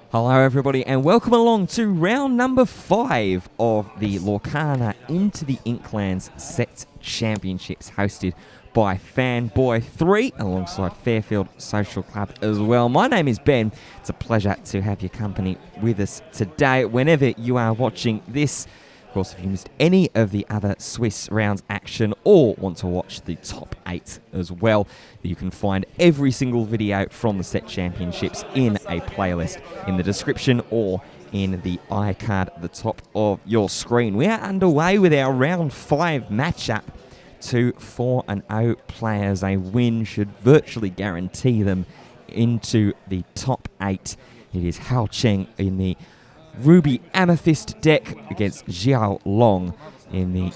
Hello everybody and welcome along to round number 5 of the Lorcana Into the Inklands Set Championships hosted by Fanboy 3 alongside Fairfield Social Club as well. My name is Ben. It's a pleasure to have your company with us today whenever you are watching this. Of course, if you missed any of the other Swiss rounds action or want to watch the top 8 as well, you can find every single video from the Set Championships in a playlist in the description or in the iCard at the top of your screen. We are underway with our round 5 matchup. 2 4-0 players. A win should virtually guarantee them into the top 8. It is Hao Cheng in the Ruby Amethyst deck against Xiao Long in the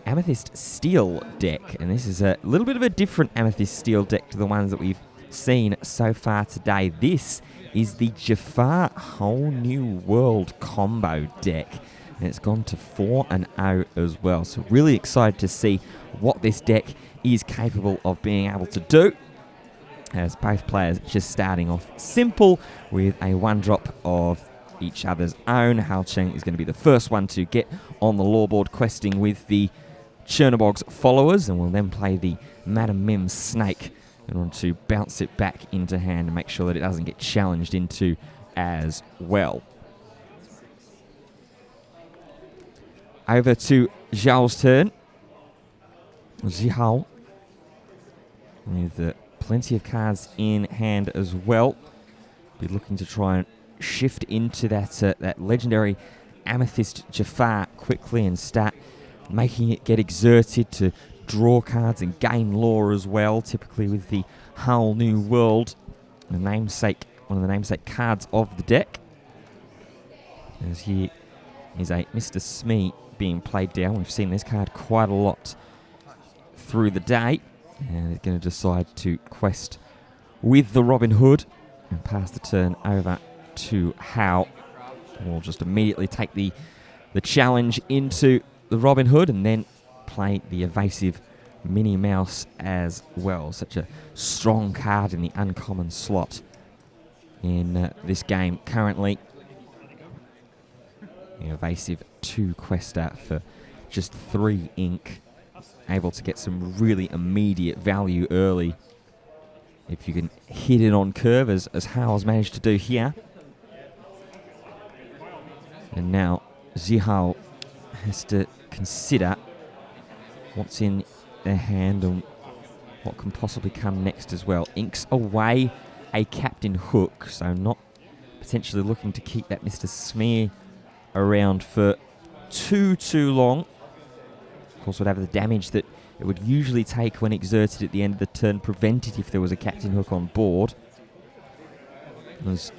Amethyst Steel deck. And this is a little bit of a different Amethyst Steel deck to the ones that we've seen so far today. This is the Jafar Whole New World combo deck. And it's gone to 4-0 as well. So really excited to see what this deck is capable of being able to do. As both players just starting off simple with a 1-drop of each other's own. Hao Cheng is going to be the first one to get on the loreboard questing with the Chernobog's followers, and will then play the Madam Mim's Snake in order to bounce it back into hand and make sure that it doesn't get challenged into as well. Over to Zhao's turn. Zhao with plenty of cards in hand as well. Be looking to try and shift into that legendary Amethyst Jafar quickly and start making it get exerted to draw cards and gain lore as well, typically with the Whole New World, one of the namesake cards of the deck. As here is a Mr. Smee being played down. We've seen this card quite a lot through the day, and he's going to decide to quest with the Robin Hood and pass the turn over to Hao. We'll just immediately take the challenge into the Robin Hood and then play the evasive Minnie Mouse as well. Such a strong card in the uncommon slot in this game currently. The evasive 2 quester for just 3 ink. Able to get some really immediate value early if you can hit it on curve, as Hao's managed to do here. And now Zihao has to consider what's in their hand and what can possibly come next as well. Inks away a Captain Hook, so not potentially looking to keep that Mr. Smear around for too long. Of course, would have the damage that it would usually take when exerted at the end of the turn prevented if there was a Captain Hook on board. As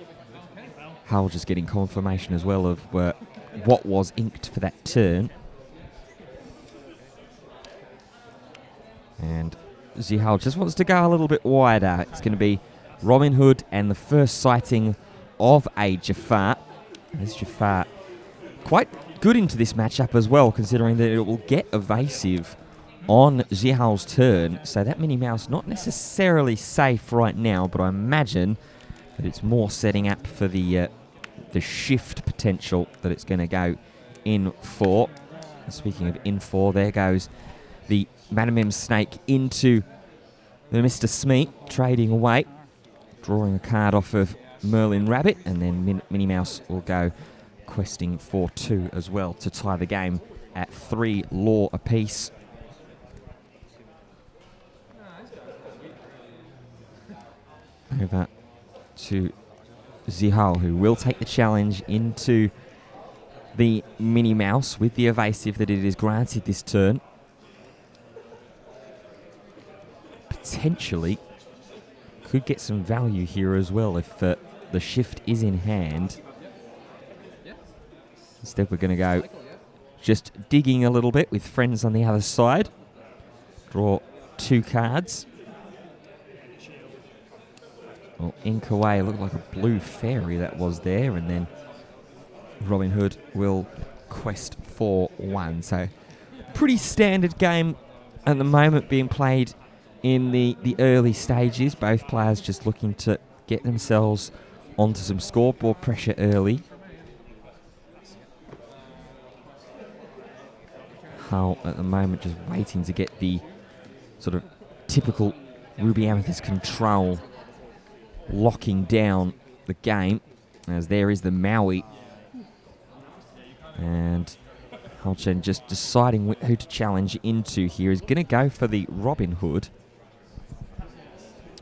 Hal just getting confirmation as well of what was inked for that turn. And Zihao just wants to go a little bit wider. It's going to be Robin Hood and the first sighting of a Jafar. This Jafar quite good into this matchup as well, considering that it will get evasive on Zihao's turn. So that Minnie Mouse not necessarily safe right now, but I imagine that it's more setting up for the shift potential that it's going to go in for. Speaking of in for, there goes the Madam Mim's Snake into the Mr. Smee, trading away, drawing a card off of Merlin Rabbit, and then Minnie Mouse will go questing for 2 as well to tie the game at 3 lore apiece. Over to Zihao, who will take the challenge into the Minnie Mouse with the evasive that it is granted this turn. Potentially could get some value here as well if the shift is in hand. Instead, we're going to go just digging a little bit with friends on the other side. Draw 2 cards. Well, ink away, looked like a blue fairy that was there, and then Robin Hood will quest for 1. So, pretty standard game at the moment being played in the early stages. Both players just looking to get themselves onto some scoreboard pressure early. Hull at the moment just waiting to get the sort of typical Ruby Amethyst control, locking down the game, as there is the Maui. And Hulchen just deciding who to challenge into here. Is going to go for the Robin Hood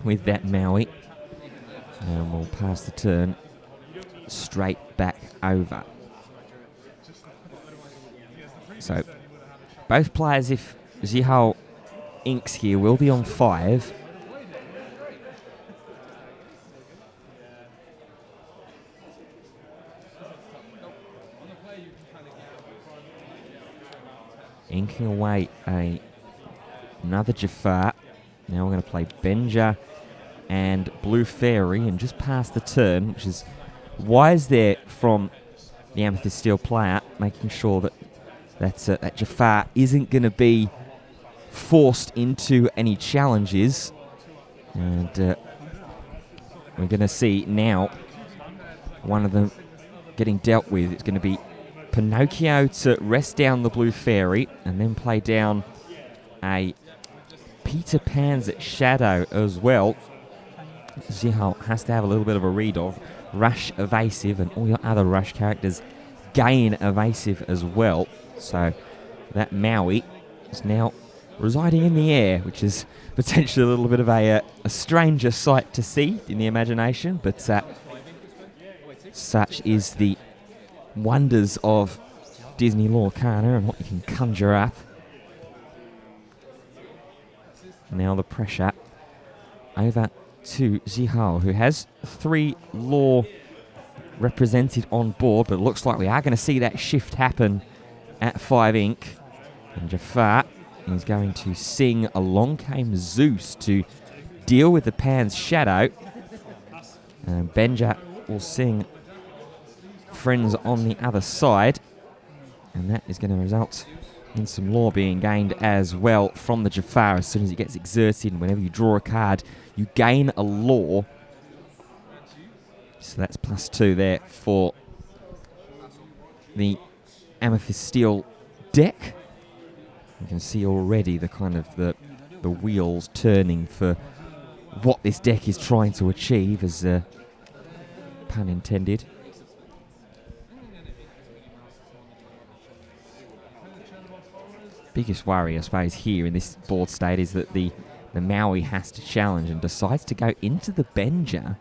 with that Maui. And we'll pass the turn straight back over. So both players, if Zihao inks here, will be on 5. Inking away another Jafar. Now we're going to play Benja and Blue Fairy and just pass the turn, which is wise there from the Amethyst Steel player, making sure that that Jafar isn't going to be forced into any challenges. And we're going to see now one of them getting dealt with. It's going to be Pinocchio to rest down the Blue Fairy and then play down a Peter Pan's Shadow as well. Zihao has to have a little bit of a read of Rush Evasive, and all your other Rush characters gain Evasive as well. So that Maui is now residing in the air, which is potentially a little bit of a stranger sight to see in the imagination, but such is the wonders of Disney Lorcana and what you can conjure up. Now the pressure over to Zihao, who has 3 lore represented on board, but it looks like we are going to see that shift happen at 5 ink. And Jafar is going to sing Along Came Zeus to deal with the Pan's Shadow. And Benja will sing Friends on the Other Side, and that is going to result in some lore being gained as well from the Jafar. As soon as it gets exerted, and whenever you draw a card, you gain a lore. So that's +2 there for the Amethyst Steel deck. You can see already the kind of the wheels turning for what this deck is trying to achieve, as pun intended. Biggest worry, I suppose, here in this board state is that the Maui has to challenge and decides to go into the Benja.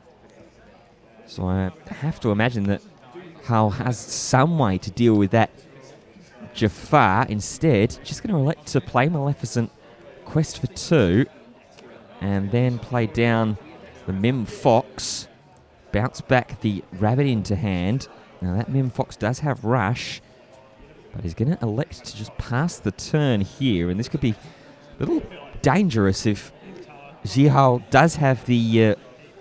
So I have to imagine that Hull has some way to deal with that Jafar. Instead, just going to elect to play Maleficent, quest for 2, and then play down the Mim Fox, bounce back the Rabbit into hand. Now that Mim Fox does have Rush, but he's going to elect to just pass the turn here, and this could be a little dangerous if Zihao does have the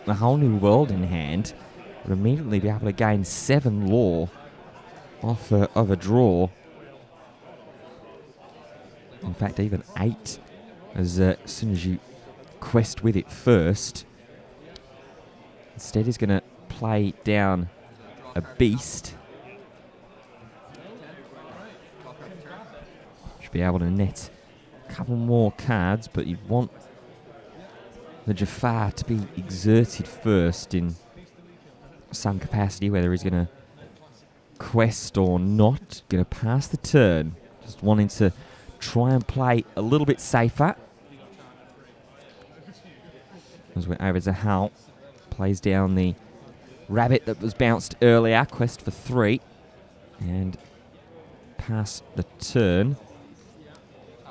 whole new world in hand. Would immediately be able to gain 7 lore off of a draw. In fact, even 8, as soon as you quest with it first. Instead, he's going to play down a Beast. Should be able to net a couple more cards, but you'd want the Jafar to be exerted first in some capacity, whether he's going to quest or not. Going to pass the turn, just wanting to try and play a little bit safer. As we're over to Hal, plays down the Rabbit that was bounced earlier, quest for 3, and pass the turn.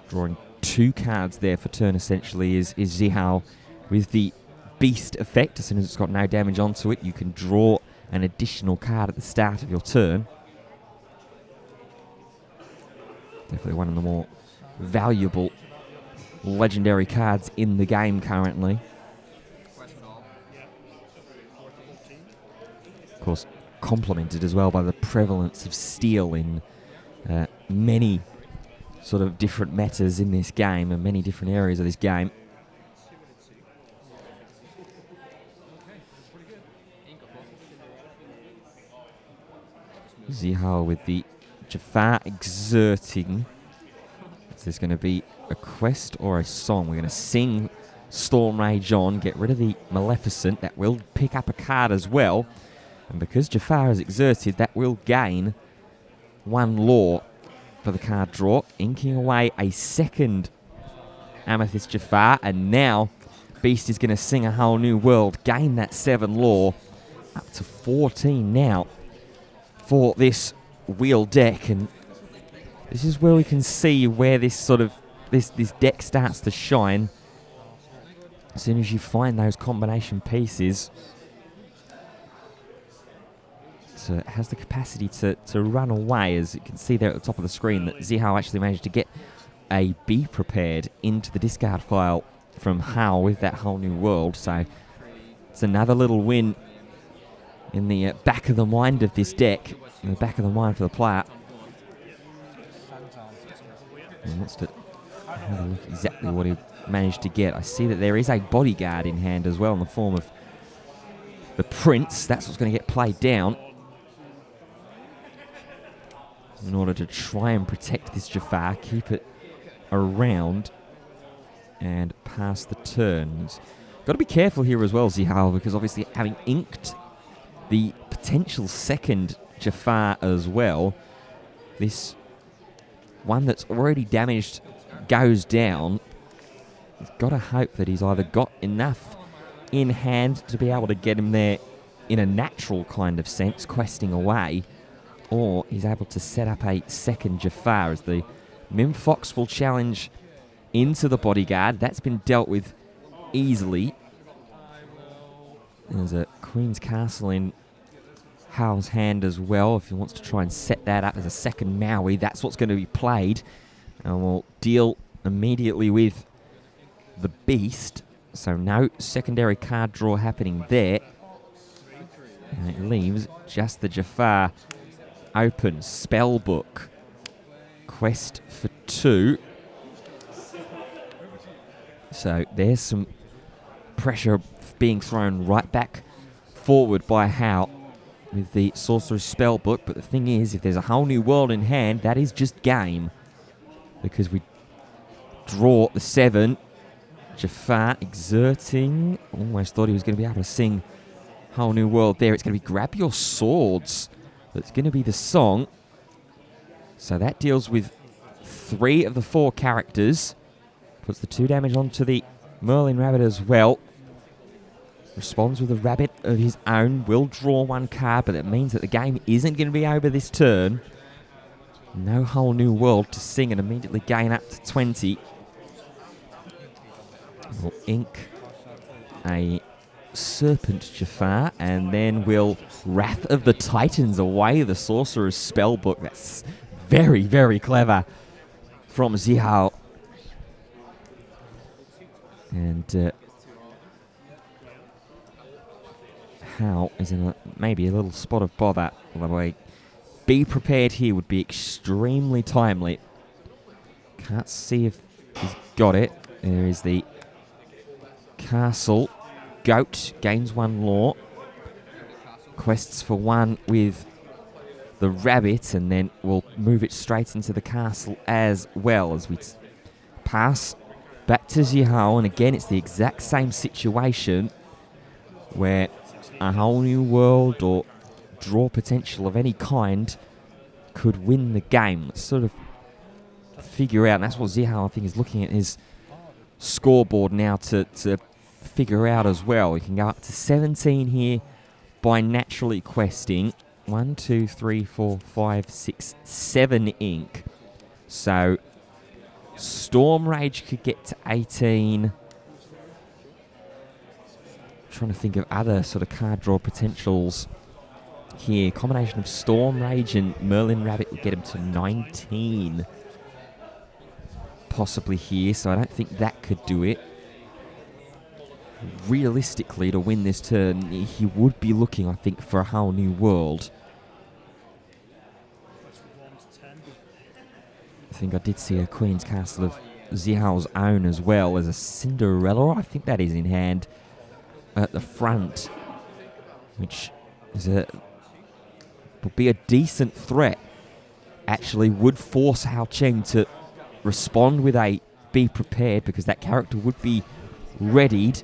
Drawing 2 cards there for turn, essentially, is Zihao with the Beast effect. As soon as it's got no damage onto it, you can draw an additional card at the start of your turn. Definitely one of the more valuable legendary cards in the game currently. Of course, complemented as well by the prevalence of steel in many sort of different metas in this game and many different areas of this game. Zihao with the Jafar exerting. Is there's going to be a quest or a song? We're going to sing Storm Rage on, get rid of the Maleficent. That will pick up a card as well. And because Jafar is exerted, that will gain 1 law for the card draw, inking away a second Amethyst Jafar. And now Beast is going to sing A Whole New World, gain that 7 law, up to 14 now for this wheel deck. And this is where we can see where this sort of this deck starts to shine. As soon as you find those combination pieces, so it has the capacity to run away. As you can see there at the top of the screen, that Zihao actually managed to get a Be Prepared into the discard pile from Hao with that Whole New World. So it's another little win in the back of the mind of this deck, in the back of the mind for the player. And wants to have a look exactly what he managed to get. I see that there is a bodyguard in hand as well in the form of the Prince. That's what's going to get played down in order to try and protect this Jafar, keep it around and pass the turn. He's got to be careful here as well, Zihao, because obviously having inked the potential second Jafar as well, this one that's already damaged goes down. He's got to hope that he's either got enough in hand to be able to get him there in a natural kind of sense, questing away, or he's able to set up a second Jafar, as the Mimfox will challenge into the bodyguard. That's been dealt with easily. There's a Queen's Castle in Hao's hand as well, if he wants to try and set that up as a second Maui. That's what's going to be played, and we'll deal immediately with the Beast. So no secondary card draw happening there. And it leaves just the Jafar open. Spellbook. Quest for 2. So there's some pressure being thrown right back forward by Hao with the Sorcerer's Spellbook. But the thing is, if there's a Whole New World in hand, that is just game, because we draw the 7. Jafar exerting. Almost thought he was going to be able to sing Whole New World there. It's going to be Grab Your Swords. That's going to be the song. So that deals with 3 of the 4 characters. Puts the 2 damage onto the Merlin Rabbit as well. Responds with a rabbit of his own. Will draw 1 card, but it means that the game isn't going to be over this turn. No Whole New World to sing and immediately gain up to 20. We'll ink a Serpent Jafar, and then we'll Wrath of the Titans away the Sorcerer's Spellbook. That's very, very clever from Zihao. And Hao is in maybe a little spot of bother. Although Be Prepared here would be extremely timely. Can't see if he's got it. There is the Castle. Goat gains 1 law. Quests for 1 with the rabbit, and then we'll move it straight into the castle as well, as we pass back to Zihao. And again, it's the exact same situation where a Whole New World or draw potential of any kind could win the game. Let's sort of figure out, and that's what Zihao, I think, is looking at his scoreboard now to figure out as well. We can go up to 17 here by naturally questing. 1, 2, 3, 4, 5, 6, 7 ink. So Storm Rage could get to 18. Trying to think of other sort of card draw potentials here. Combination of Storm Rage and Merlin Rabbit would get him to 19 possibly here, so I don't think that could do it. Realistically, to win this turn, he would be looking, I think, for a Whole New World. I think I did see a Queen's Castle of Zihao's own as well as a Cinderella. I think that is in hand at the front, which is a would be a decent threat, actually would force Hao Cheng to respond with a be prepared, because that character would be readied.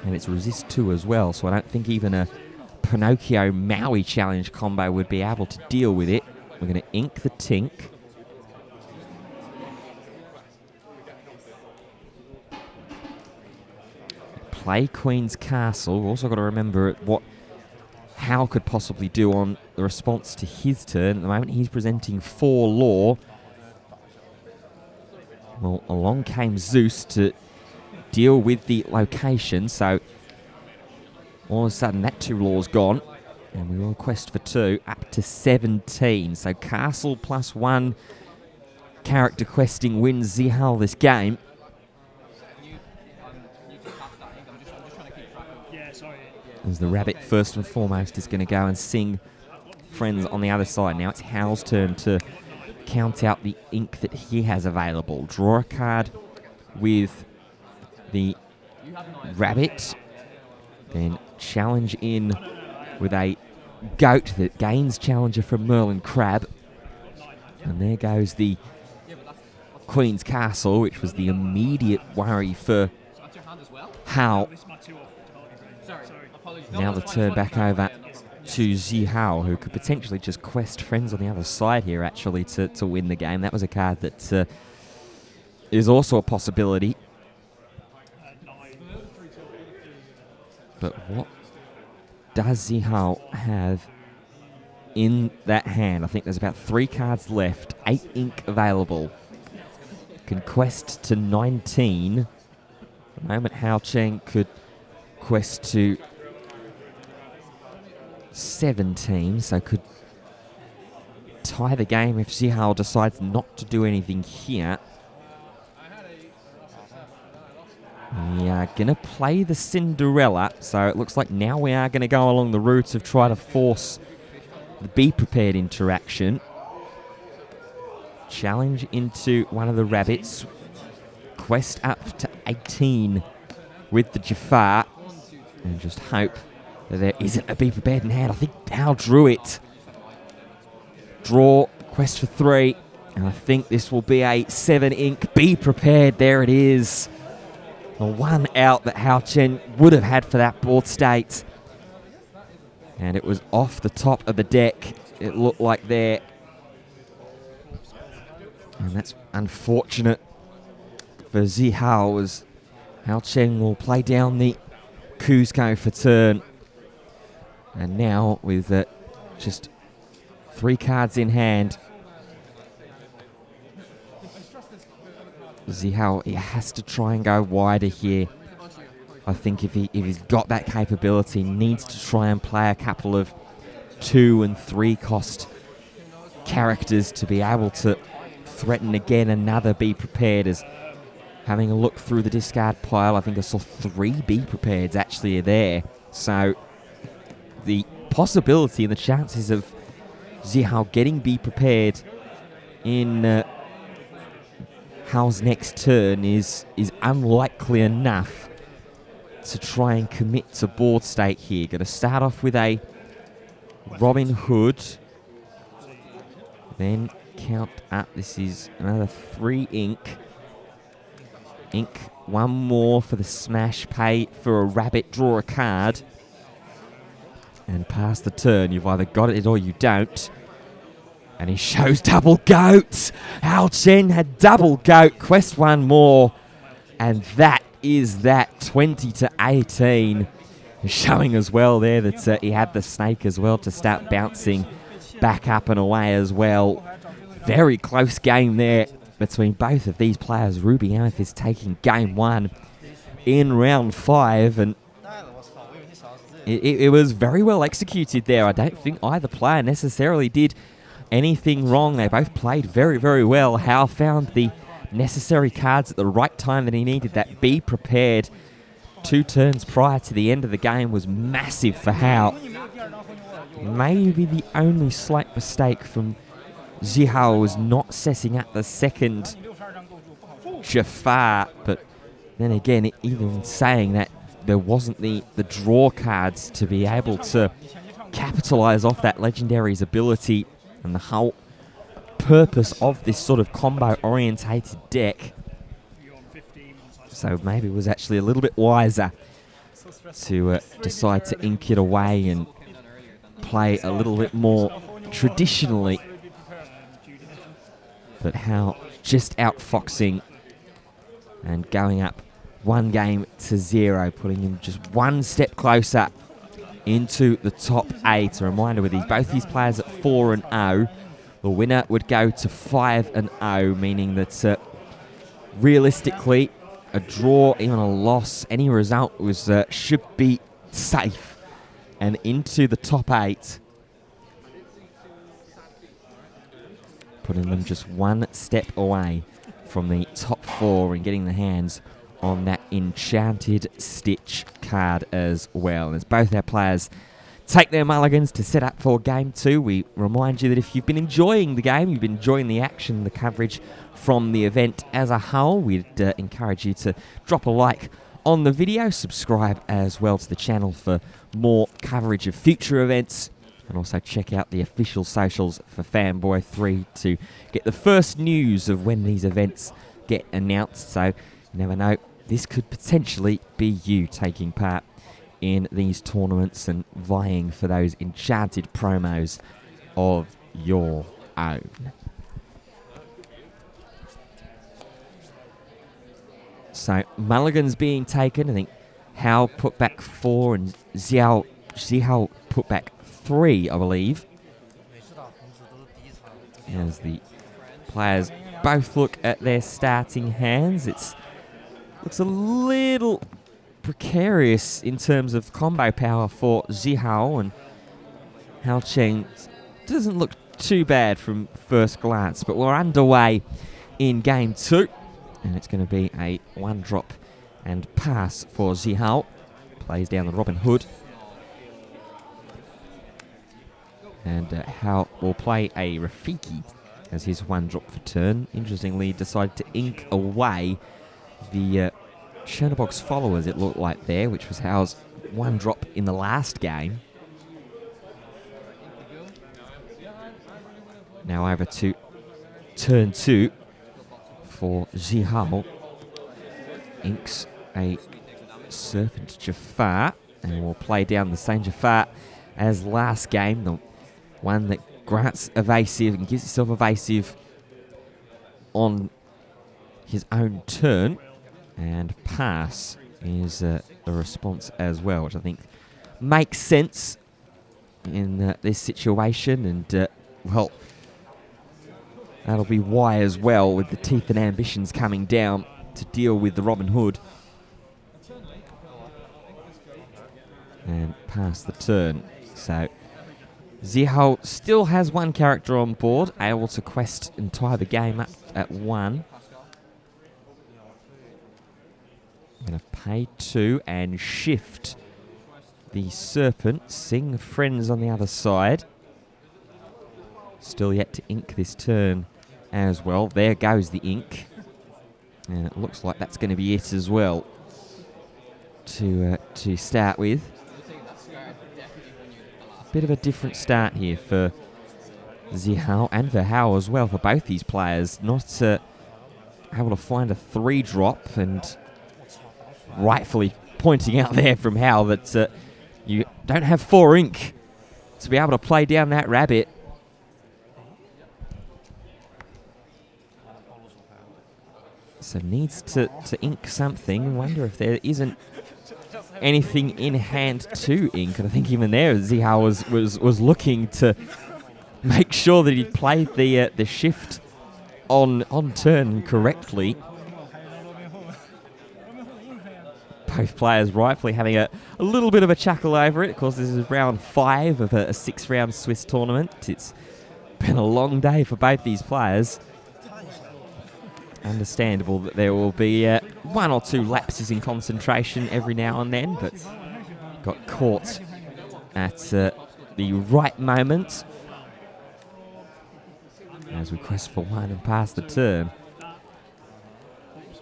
And it's resist 2 as well, so I don't think even a Pinocchio Maui challenge combo would be able to deal with it. We're going to ink the Tink. Play Queen's Castle. We've also got to remember what Hao could possibly do on the response to his turn. At the moment, he's presenting 4 Law. Well, along came Zeus to deal with the location, so all of a sudden that 2 Law's gone. And we will quest for 2, up to 17. So Castle +1 character questing wins Zihao this game. As the rabbit, first and foremost, is going to go and sing friends on the other side. Now it's Hao's turn to count out the ink that he has available. Draw a card with the rabbit, then challenge in with a goat that gains challenger from Merlin Crab. And there goes the Queen's Castle, which was the immediate worry for Hao. Now the turn back over to Zihao, who could potentially just quest friends on the other side here, actually, to win the game. That was a card that is also a possibility. But what does Zihao have in that hand? I think there's about 3 cards left, 8 ink available. Can quest to 19. At the moment, Hao Cheng could quest to 17, so could tie the game if Zihao decides not to do anything here. We are going to play the Cinderella, so it looks like now we are going to go along the route of trying to force the Be Prepared interaction. Challenge into one of the rabbits. Quest up to 18 with the Jafar. And just hope that there isn't a Be Prepared in hand. I think Hao drew it. Draw, quest for 3. And I think this will be a 7 ink Be Prepared. There it is. The one out that Hao Cheng would have had for that board state. And it was off the top of the deck. It looked like there. And that's unfortunate for Zihao, as Hao Cheng will play down the Cusco for turn. And now with just 3 cards in hand, Zihao, he has to try and go wider here. I think if he's got that capability, he needs to try and play a couple of 2 and 3 cost characters to be able to threaten again another Be Prepared. As having a look through the discard pile, I think I saw 3 Be Prepareds actually are there. So the possibility and the chances of Zihao getting Be Prepared in Hao's next turn is unlikely enough to try and commit to board state here. Going to start off with a Robin Hood. Then count up. This is another 3 ink. Ink 1 more for the smash. Pay for a rabbit. Draw a card. And pass the turn. You've either got it or you don't. And he shows double goat. Hao Cheng had double goat. Quest 1 more. And that is that 20 to 18. Showing as well there that he had the snake as well to start bouncing back up and away as well. Very close game there between both of these players. Ruby Amethyst taking game 1 in round 5. And it was very well executed there. I don't think either player necessarily did anything wrong. They both played very, very well. Hao found the necessary cards at the right time that he needed. That Be Prepared 2 turns prior to the end of the game was massive for Hao. Maybe the only slight mistake from Zihao was not setting up the second Jafar, but then again, even saying that, there wasn't the draw cards to be able to capitalise off that legendary's ability, and the whole purpose of this sort of combo-orientated deck. So maybe it was actually a little bit wiser to decide to ink it away and play a little bit more traditionally. But how just outfoxing and going up 1-0, putting him just one step closer into the top 8. A reminder, with both these players at 4-0, the winner would go to 5-0, meaning that realistically, a draw, even a loss, any result was should be safe and into the top 8, putting them just one step away from the top 4 and getting the hands on that Enchanted Stitch card as well. And as both our players take their mulligans to set up for Game 2, we remind you that if you've been enjoying the game, you've been enjoying the action, the coverage from the event as a whole, we'd encourage you to drop a like on the video, subscribe as well to the channel for more coverage of future events, and also check out the official socials for Fanboy3 to get the first news of when these events get announced. So you never know, this could potentially be you taking part in these tournaments and vying for those enchanted promos of your own. So mulligans being taken. I think Hao put back 4 and Zihao put back 3, I believe. As the players both look at their starting hands, looks a little precarious in terms of combo power for Zihao, and Hao Cheng doesn't look too bad from first glance, but we're underway in Game 2, and it's going to be a 1-drop and pass for Zihao. Plays down the Robin Hood, and Hao will play a Rafiki as his 1-drop for turn. Interestingly, decided to ink away the Chernobog's Followers, it looked like there, which was Hao's 1-drop in the last game. Now over to turn 2 for Zihao. Inks a Serpent Jafar, and will play down the same Jafar as last game, the one that grants evasive and gives himself evasive on his own turn, and pass is the response as well, which I think makes sense in this situation, and well, that'll be why as well, with the Teeth and Ambitions coming down to deal with the Robin Hood. And pass the turn. So Zihao still has 1 character on board, able to quest and tie the game up at 1. Going to pay 2 and shift the Serpent, Sing Friends on the other side. Still yet to ink this turn as well. There goes the ink. And it looks like that's going to be it as well to start with. Bit of a different start here for Zihao and for Hao as well, for both these players. Not able to find a 3-drop, and rightfully pointing out there from Hao that you don't have 4 ink to be able to play down that rabbit. So needs to ink something. Wonder if there isn't anything in hand to ink. And I think even there, Zihao was looking to make sure that he'd played the shift on turn correctly. Both players rightfully having a little bit of a chuckle over it. Of course, this is round 5 of a 6-round Swiss tournament. It's been a long day for both these players. Understandable that there will be 1 or 2 lapses in concentration every now and then, but got caught at the right moment as we quest for 1 and pass the turn.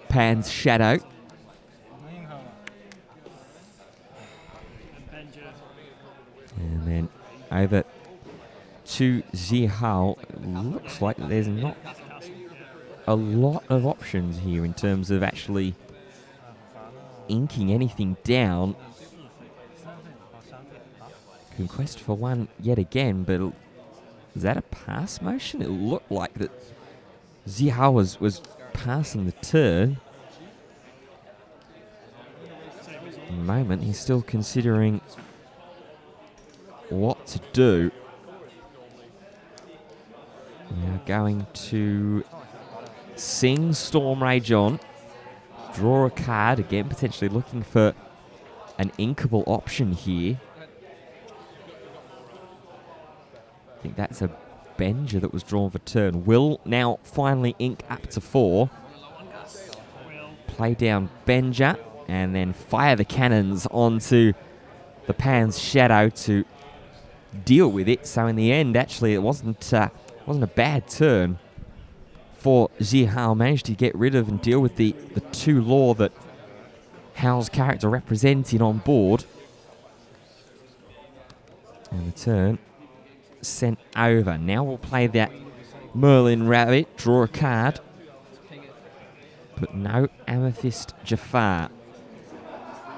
Pan's Shadow. And then over to Zihao. Looks like there's not a lot of options here in terms of actually inking anything down. Conquest for one yet again, but is that a pass motion? It looked like that Zihao was passing the turn. At the moment, he's still considering what to do. Now going to sing Storm Rage on. Draw a card again, potentially looking for an inkable option here. I think that's a Benja that was drawn for turn. Will now finally ink up to 4. Play down Benja and then fire the cannons onto the Pan's Shadow to deal with it. So in the end, actually, it wasn't a bad turn for Zihao. Managed to get rid of and deal with the 2 lore that Hao's character represented on board. And the turn sent over. Now we'll play that Merlin Rabbit, draw a card, but no Amethyst Jafar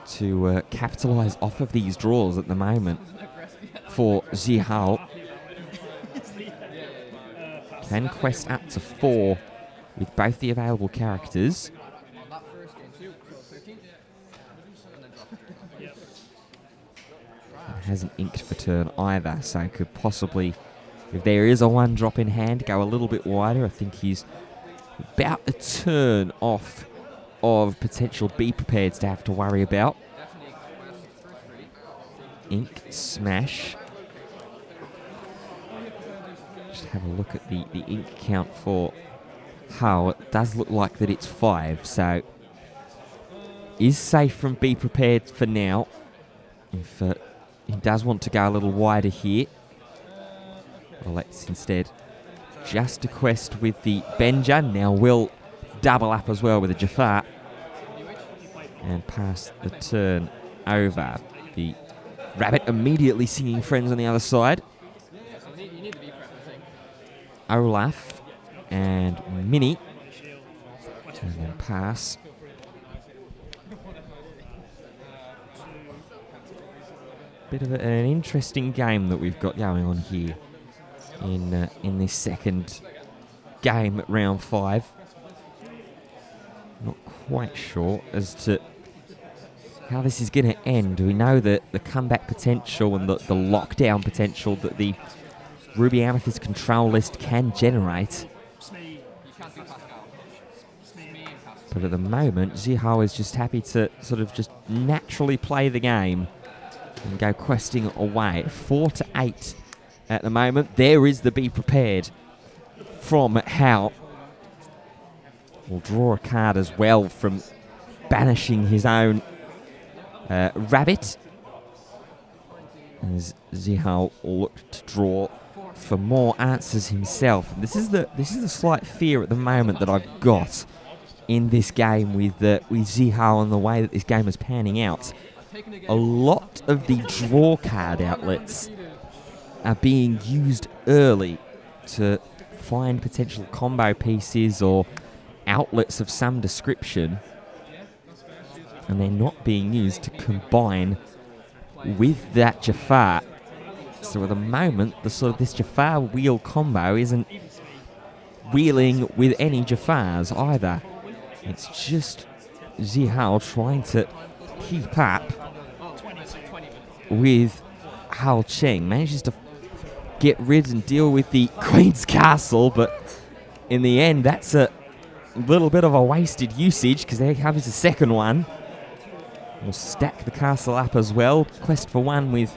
to capitalise off of these draws at the moment for Zihao. Can quest up to 4 with both the available characters. Hasn't inked for turn either, so could possibly, if there is a 1 drop in hand, go a little bit wider. I think he's about a turn off of potential Be Prepareds to have to worry about. Ink Smash. Just have a look at the ink count for Hao. It does look like that it's 5, so is safe from Be Prepared for now. If he does want to go a little wider here, well, let's instead just a quest with the Benja. Now will double up as well with a Jafar and pass the turn over. The Rabbit immediately singing friends on the other side. Olaf and Minnie. And then pass. Bit of an interesting game that we've got going on here in this second game at round 5. Not quite sure as to how this is going to end. We know that the comeback potential and the lockdown potential that the Ruby Amethyst control list can generate. But at the moment, Zihao is just happy to sort of just naturally play the game and go questing away. 4 to 8 at the moment. There is the Be Prepared from Hao. We'll draw a card as well from banishing his own Rabbit. As Zihao looked to draw for more answers himself. This is the slight fear at the moment that I've got in this game with Zihao and the way that this game is panning out. A lot of the draw card outlets are being used early to find potential combo pieces or outlets of some description, and they're not being used to combine with that Jafar. So at the moment, this Jafar wheel combo isn't wheeling with any Jafars either. It's just Zihao trying to keep up with Hao Cheng. Manages to get rid and deal with the Queen's Castle, but in the end, that's a little bit of a wasted usage because there comes the second one. We'll stack the castle up as well. Quest for 1 with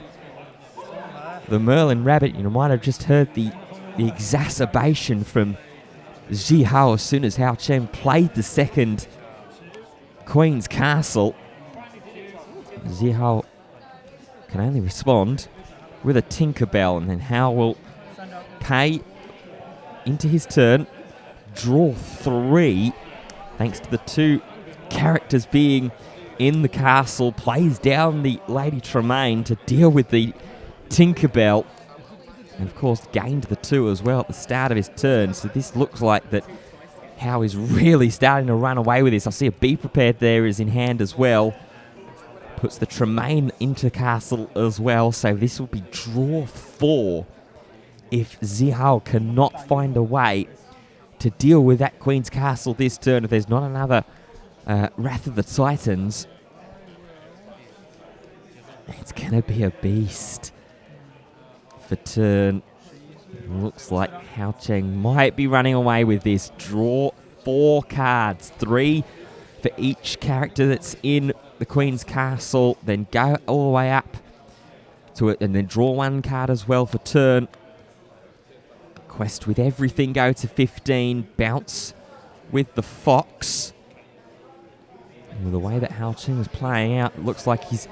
the Merlin Rabbit. You might have just heard the exacerbation from Zihao as soon as Hao Cheng played the second Queen's Castle. Zihao can only respond with a Tinkerbell, and then Hao will pay into his turn, draw 3, thanks to the 2 characters being in the castle, plays down the Lady Tremaine to deal with the Tinkerbell. And of course, gained the 2 as well at the start of his turn. So this looks like that Hao is really starting to run away with this. I see a Be Prepared there is in hand as well. Puts the Tremaine into castle as well. So this will be draw 4 if Zihao cannot find a way to deal with that Queen's Castle this turn. If there's not another Wrath of the Titans, it's going to be a beast for turn. Looks like Hao Cheng might be running away with this. Draw 4 cards, 3 for each character that's in the Queen's Castle. Then go all the way up to it and then draw 1 card as well for turn. Quest with everything, go to 15. Bounce with the Fox. And with the way that Hao Cheng is playing out, it looks like he's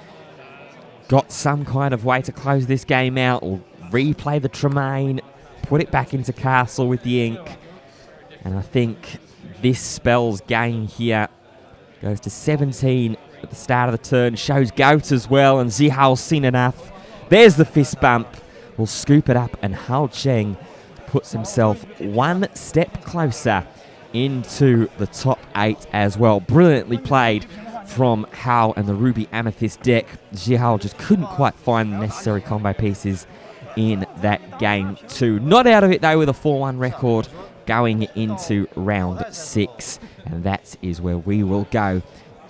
got some kind of way to close this game out, or replay the Tremaine, put it back into castle with the ink. And I think this spell's game here goes to 17 at the start of the turn. Shows goat as well, and Zihao's seen enough. There's the fist bump. Will scoop it up, and Hao Cheng puts himself 1 step closer into the top 8 as well. Brilliantly played from Hao and the Ruby Amethyst deck. Zihao just couldn't quite find the necessary combo pieces in that game 2. Not out of it though with a 4-1 record going into round 6. And that is where we will go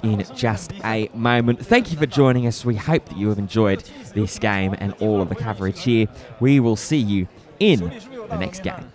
in just a moment. Thank you for joining us. We hope that you have enjoyed this game and all of the coverage here. We will see you in the next game.